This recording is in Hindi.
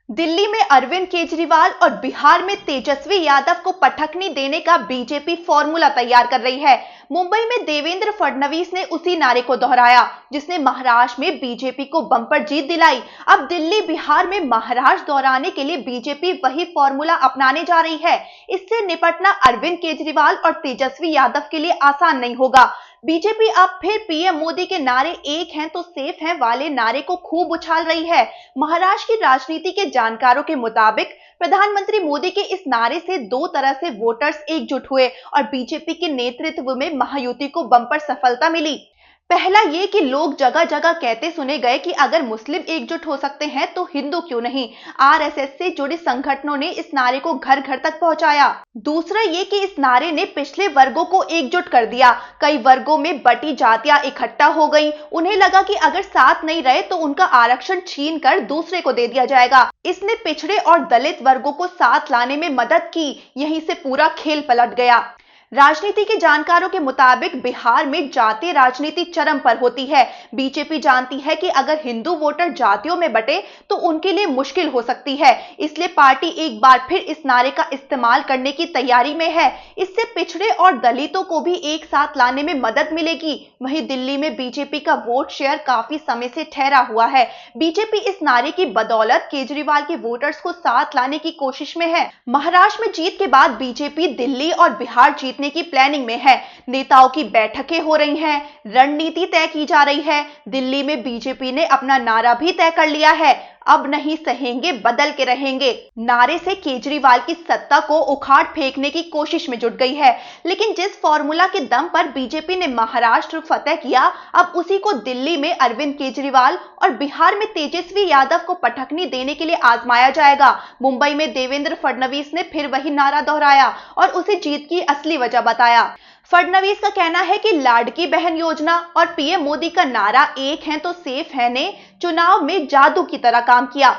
दिल्ली में अरविंद केजरीवाल और बिहार में तेजस्वी यादव को पटखनी देने का बीजेपी फॉर्मूला तैयार कर रही है। मुंबई में देवेंद्र फडणवीस ने उसी नारे को दोहराया जिसने महाराष्ट्र में बीजेपी को बम्पर जीत दिलाई। अब दिल्ली बिहार में महाराष्ट्र दोहराने के लिए बीजेपी वही फॉर्मूला अपनाने जा रही है। इससे निपटना अरविंद केजरीवाल और तेजस्वी यादव के लिए आसान नहीं होगा। बीजेपी अब फिर पीएम मोदी के नारे एक हैं तो सेफ हैं वाले नारे को खूब उछाल रही है। महाराष्ट्र की राजनीति के जानकारों के मुताबिक प्रधानमंत्री मोदी के इस नारे से दो तरह से वोटर्स एकजुट हुए और बीजेपी के नेतृत्व में महायुति को बम्पर सफलता मिली। पहला ये कि लोग जगह जगह कहते सुने गए कि अगर मुस्लिम एकजुट हो सकते हैं तो हिंदू क्यों नहीं। आरएसएस से जुड़े संगठनों ने इस नारे को घर घर तक पहुंचाया। दूसरा ये कि इस नारे ने पिछले वर्गों को एकजुट कर दिया। कई वर्गों में बटी जातियां इकट्ठा हो गईं। उन्हें लगा कि अगर साथ नहीं रहे तो उनका आरक्षण छीन कर दूसरे को दे दिया जाएगा। इसने पिछड़े और दलित वर्गों को साथ लाने में मदद की। यहीं से पूरा खेल पलट गया। राजनीति के जानकारों के मुताबिक बिहार में जातीय राजनीति चरम पर होती है। बीजेपी जानती है कि अगर हिंदू वोटर जातियों में बटे तो उनके लिए मुश्किल हो सकती है। इसलिए पार्टी एक बार फिर इस नारे का इस्तेमाल करने की तैयारी में है। इससे पिछड़े और दलितों को भी एक साथ लाने में मदद मिलेगी। वहीं दिल्ली में बीजेपी का वोट शेयर काफी समय से ठहरा हुआ है। बीजेपी इस नारे की बदौलत केजरीवाल के वोटर्स को साथ लाने की कोशिश में है। महाराष्ट्र में जीत के बाद बीजेपी दिल्ली और बिहार जीतने की प्लानिंग में है। नेताओं की बैठकें हो रही हैं, रणनीति तय की जा रही है। दिल्ली में बीजेपी ने अपना नारा भी तय कर लिया है, अब नहीं सहेंगे बदल के रहेंगे। नारे से केजरीवाल की सत्ता को उखाड़ फेंकने की कोशिश में जुट गई है। लेकिन जिस फॉर्मूला के दम पर बीजेपी ने महाराष्ट्र फतह किया, अब उसी को दिल्ली में अरविंद केजरीवाल और बिहार में तेजस्वी यादव को पटखनी देने के लिए आजमाया जाएगा। मुंबई में देवेंद्र फडणवीस ने फिर वही नारा दोहराया और उसे जीत की असली वजह बताया। फडणवीस का कहना है कि लाडकी बहन योजना और पीएम मोदी का नारा एक है तो सेफ है ने चुनाव में जादू की तरह काम किया।